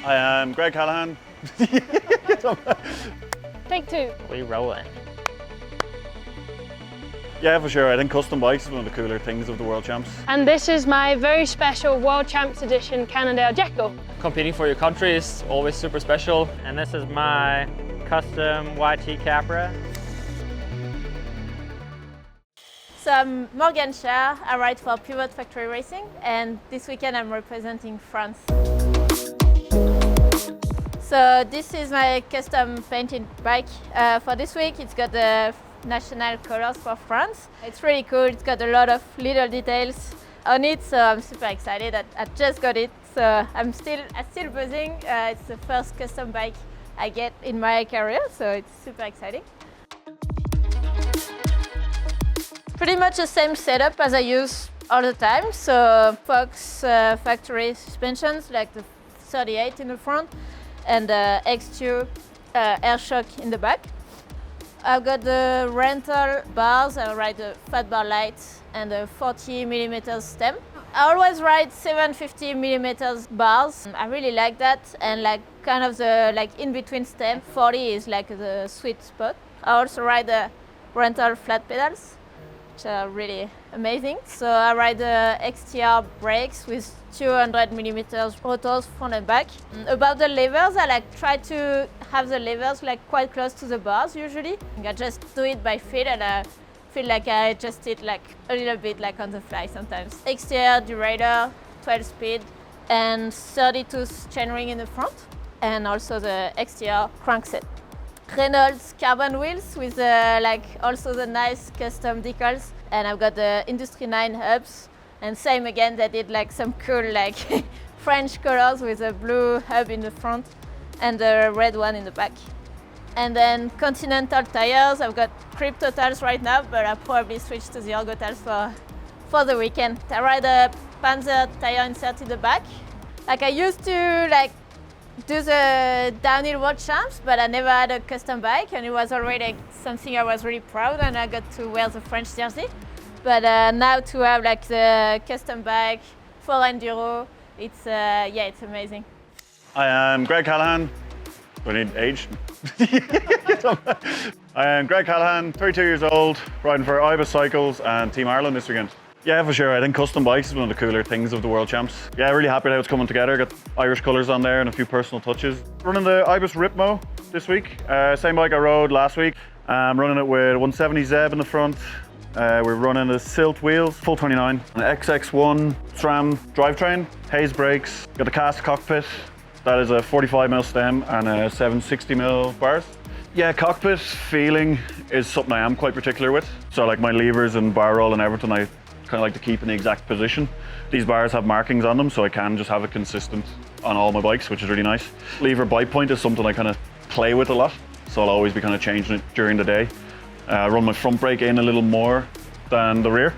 I am Greg Callaghan. Take two. We rolling. Yeah, for sure. I think custom bikes is one of the cooler things of the World Champs. And this is my very special World Champs Edition Cannondale Jacko. Competing for your country is always super special. And this is my custom YT Capra. So I'm Morgane Charre, I ride for Pivot Factory Racing, and this weekend I'm representing France. So this is my custom painted bike. For this week it's got the national colors for France. It's really cool, it's got a lot of little details on it, so I'm super excited. I just got it, so I'm still buzzing. It's the first custom bike I get in my career, so it's super exciting. Pretty much the same setup as I use all the time. So Fox factory suspensions, like the 38 in the front, and the X2 air shock in the back. I've got the rental bars. I ride the fat bar lights and the 40mm stem. I always ride 750mm bars. I really like that, and like kind of the in between stem. 40 is like the sweet spot. I also ride the rental flat pedals, which are really amazing. So I ride the XTR brakes with 200mm rotors front and back. About the levers, I try to have the levers quite close to the bars usually. I just do it by feel, and I feel like I adjust it a little bit on the fly sometimes. XTR derailleur, 12 speed, and 32 chainring in the front, and also the XTR crankset. Reynolds carbon wheels with also the nice custom decals, and I've got the Industry 9 hubs, and same again, they did some cool French colors with a blue hub in the front and the red one in the back. And then Continental tires. I've got Grip Totals right now, but I'll probably switch to the Ergo tires for the weekend. I ride a Panzer tire insert in the back. I used to do the downhill World Champs, but I never had a custom bike, and it was already something I was really proud, and I got to wear the French jersey. But now to have the custom bike for Enduro, it's it's amazing. I am Greg Callaghan. Do I need age? I am Greg Callaghan, 32 years old, riding for Isabeau Cycles and Team Ireland this weekend. Yeah, for sure. I think custom bikes is one of the cooler things of the World Champs. Yeah, really happy how it's coming together. Got Irish colours on there and a few personal touches. Running the Ibis Ripmo this week. Same bike I rode last week. I'm running it with 170 Zeb in the front. We're running the Silt wheels, full 29. An XX1 SRAM drivetrain, Hayes brakes. Got the cast cockpit. That is a 45mm stem and a 760mm bars. Yeah, cockpit feeling is something I am quite particular with. So my levers and bar roll and everything, I kind of like to keep in the exact position. These bars have markings on them, so I can just have it consistent on all my bikes, which is really nice. Lever bite point is something I kind of play with a lot, so I'll always be kind of changing it during the day. I run my front brake in a little more than the rear,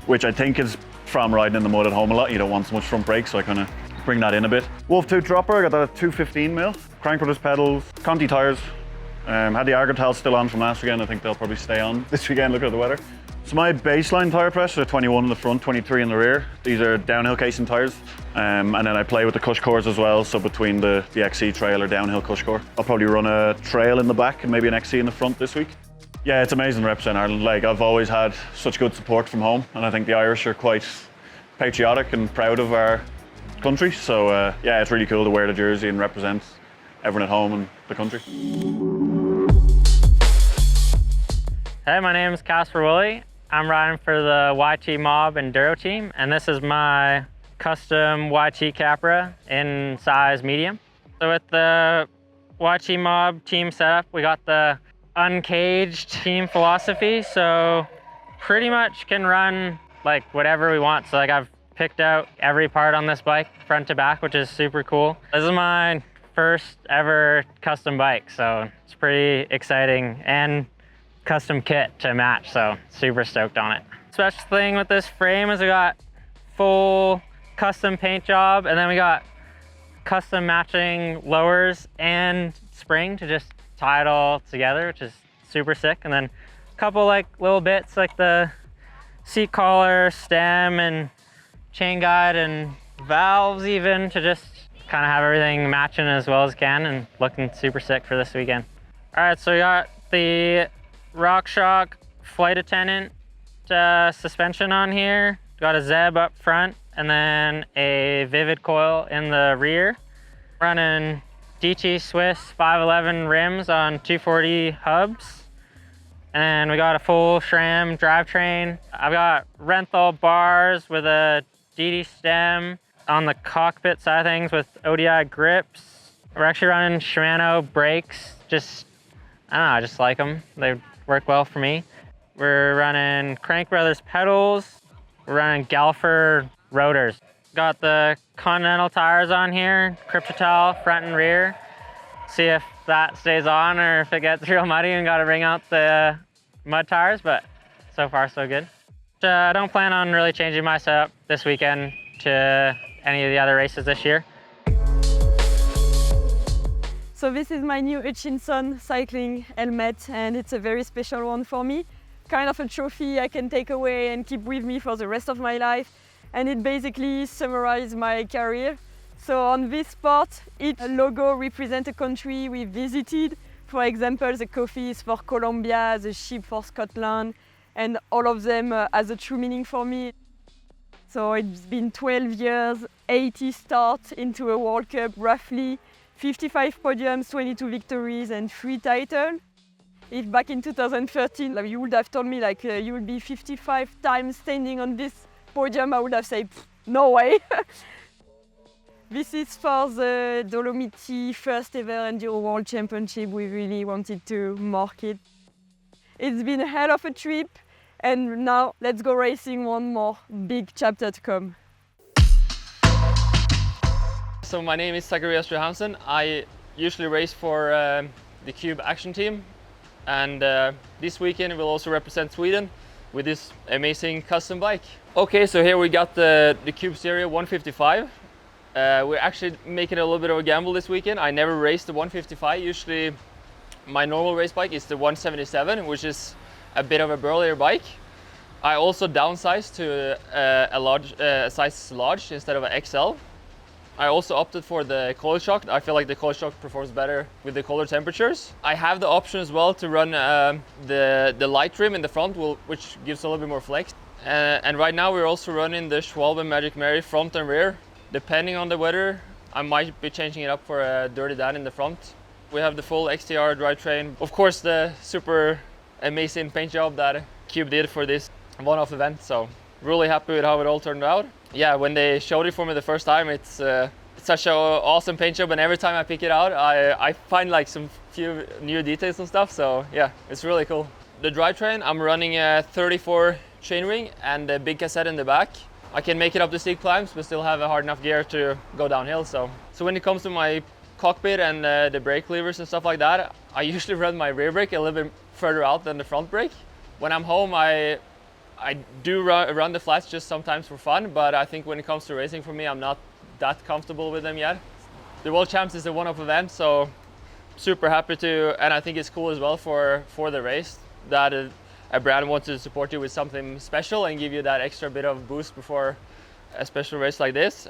which I think is from riding in the mud at home a lot. You don't want so much front brake, so I kind of bring that in a bit. Wolf Tooth dropper, I got that at 215mm. Crank Brothers pedals, Conti tires. Had the Argotals still on from last weekend. I think they'll probably stay on this weekend, look at the weather. So my baseline tyre pressure are 21 in the front, 23 in the rear. These are downhill casing tyres. And then I play with the cush cores as well, so between the XC trail or downhill cush core. I'll probably run a trail in the back and maybe an XC in the front this week. Yeah, it's amazing representing Ireland. I've always had such good support from home, and I think the Irish are quite patriotic and proud of our country. So yeah, it's really cool to wear the jersey and represent everyone at home and the country. Hey, my name is Kasper Woolley. I'm riding for the YT Mob Enduro team, and this is my custom YT Capra in size medium. So with the YT Mob team setup, we got the uncaged team philosophy, so pretty much can run whatever we want. So I've picked out every part on this bike front to back, which is super cool. This is my first ever custom bike, so it's pretty exciting, and custom kit to match, so super stoked on it. Special thing with this frame is we got full custom paint job, and then we got custom matching lowers and spring to just tie it all together, which is super sick. And then a couple little bits like the seat collar, stem, and chain guide, and valves even to just kind of have everything matching as well as can and looking super sick for this weekend. All right, so we got the RockShox flight attendant suspension on here. Got a Zeb up front and then a Vivid coil in the rear. Running DT Swiss 511 rims on 240 hubs. And we got a full SRAM drivetrain. I've got Renthal bars with a DD stem on the cockpit side of things with ODI grips. We're actually running Shimano brakes. I don't know, I just like them. They work well for me. We're running Crank Brothers pedals. We're running Galfer rotors. Got the Continental tires on here, Cryptotal front and rear. See if that stays on or if it gets real muddy and gotta bring out the mud tires, but so far so good. I don't plan on really changing my setup this weekend to any of the other races this year. So this is my new Hutchinson cycling helmet, and it's a very special one for me. Kind of a trophy I can take away and keep with me for the rest of my life. And it basically summarizes my career. So on this part, each logo represents a country we visited. For example, the coffee is for Colombia, the ship for Scotland, and all of them has a true meaning for me. So it's been 12 years, 80 starts into a World Cup, roughly 55 podiums, 22 victories, and 3 titles. If back in 2013 you would have told me you would be 55 times standing on this podium, I would have said, no way. This is for the Dolomiti first ever Enduro World Championship. We really wanted to mark it. It's been a hell of a trip, and now let's go racing, one more big chapter to come. So my name is Zakarias Johansson. I usually race for the Cube Action Team, and this weekend we'll also represent Sweden with this amazing custom bike. Okay, so here we got the Cube Series 155. We're actually making a little bit of a gamble this weekend. I never raced the 155. Usually my normal race bike is the 177, which is a bit of a burlier bike. I also downsized to a size large instead of an XL. I also opted for the coil shock. I feel like the coil shock performs better with the colder temperatures. I have the option as well to run the light trim in the front, which gives a little bit more flex. And right now we're also running the Schwalbe Magic Mary front and rear. Depending on the weather, I might be changing it up for a Dirty Dan in the front. We have the full XTR drivetrain. Of course, the super amazing paint job that Cube did for this one-off event. So really happy with how it all turned out. Yeah, when they showed it for me the first time, it's such an awesome paint job, and every time I pick it out, I find like some few new details and stuff. So yeah, it's really cool. The drivetrain, I'm running a 34 chainring and a big cassette in the back. I can make it up the steep climbs, but still have a hard enough gear to go downhill. So when it comes to my cockpit and the brake levers and stuff like that, I usually run my rear brake a little bit further out than the front brake. When I'm home, I do run the flats just sometimes for fun, but I think when it comes to racing for me, I'm not that comfortable with them yet. The World Champs is a one-off event, so super happy to, and I think it's cool as well for the race that a brand wants to support you with something special and give you that extra bit of boost before a special race like this.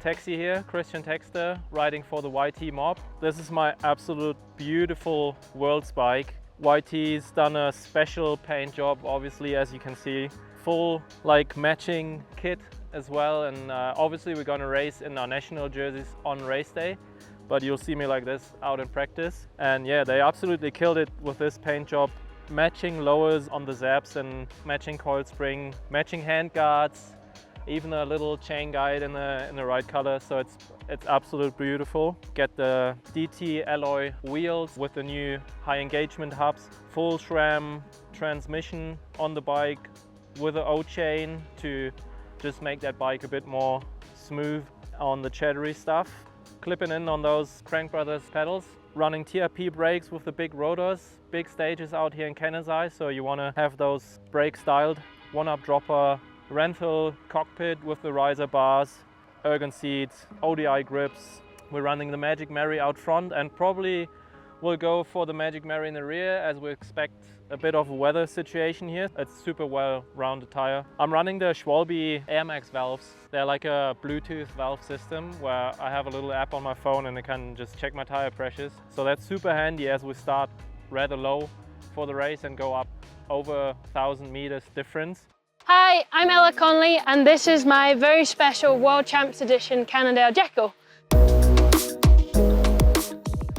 Taxi here, Christian Textor, riding for the YT mob. This is my absolute beautiful Worlds bike. YT's done a special paint job, obviously, as you can see. Full matching kit as well, and obviously we're gonna race in our national jerseys on race day, but you'll see me like this out in practice. And yeah, they absolutely killed it with this paint job. Matching lowers on the zaps and matching coil spring, matching hand guards, even a little chain guide in the right color, so it's absolutely beautiful. Get the DT alloy wheels with the new high engagement hubs, full SRAM transmission on the bike with the O-chain to just make that bike a bit more smooth on the chattery stuff. Clipping in on those Crank Brothers pedals, running TRP brakes with the big rotors, big stages out here in Conolly, so you want to have those brakes styled. One-up dropper, rental cockpit with the riser bars, ergon seats, ODI grips. We're running the Magic Mary out front, and probably We'll go for the Magic Mary in the rear as we expect a bit of a weather situation here. It's super well-rounded tire. I'm running the Schwalbe Air Max valves. They're like a Bluetooth valve system where I have a little app on my phone and I can just check my tire pressures. So that's super handy as we start rather low for the race and go up over 1,000 meters difference. Hi, I'm Ella Conolly and this is my very special World Champs Edition Cannondale Jekyll.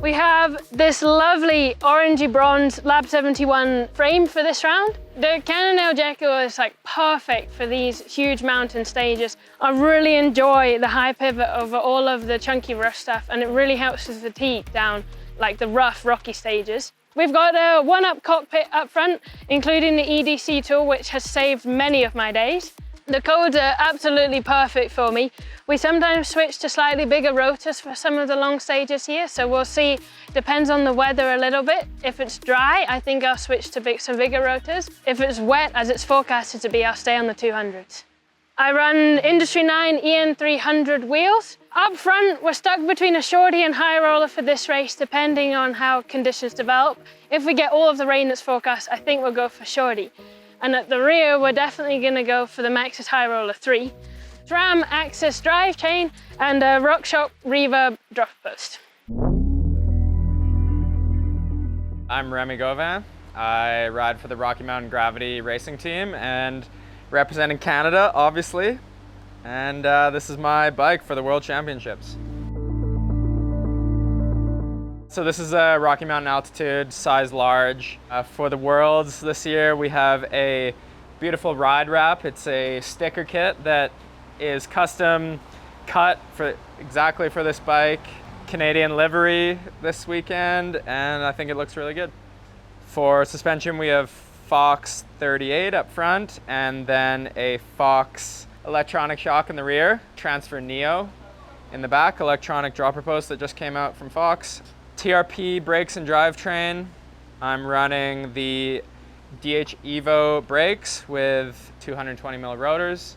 We have this lovely orangey bronze Lab 71 frame for this round. The Cannondale Jekyll is like perfect for these huge mountain stages. I really enjoy the high pivot over all of the chunky rough stuff and it really helps with fatigue down like the rough rocky stages. We've got a one-up cockpit up front, including the EDC tool, which has saved many of my days. The codes are absolutely perfect for me. We sometimes switch to slightly bigger rotors for some of the long stages here, so we'll see, depends on the weather a little bit. If it's dry, I think I'll switch to some bigger rotors. If it's wet, as it's forecasted to be, I'll stay on the 200s. I run Industry 9 EN300 wheels. Up front, we're stuck between a shorty and high roller for this race, depending on how conditions develop. If we get all of the rain that's forecast, I think we'll go for shorty. And at the rear, we're definitely gonna go for the Maxxis High Roller 3. SRAM Axis drive chain and a RockShox Reverb drop post. I'm Remi Gauvin. I ride for the Rocky Mountain Gravity racing team and representing Canada, obviously. And this is my bike for the World Championships. So this is a Rocky Mountain altitude, size large. For the Worlds this year, we have a beautiful ride wrap. It's a sticker kit that is custom cut exactly for this bike. Canadian livery this weekend, and I think it looks really good. For suspension, we have Fox 38 up front, and then a Fox electronic shock in the rear, Transfer Neo in the back, electronic dropper post that just came out from Fox. TRP brakes and drivetrain. I'm running the DH Evo brakes with 220 mil rotors.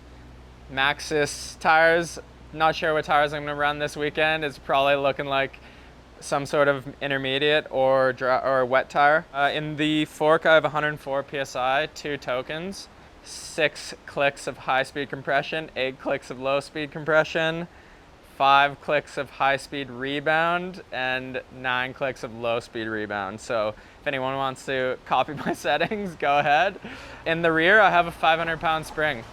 Maxxis tires. Not sure what tires I'm going to run this weekend. It's probably looking like some sort of intermediate or wet tire. In the fork, I have 104 PSI, 2 tokens, 6 clicks of high-speed compression, 8 clicks of low-speed compression, 5 clicks of high-speed rebound, and 9 clicks of low-speed rebound. So if anyone wants to copy my settings, go ahead. In the rear, I have a 500-pound spring.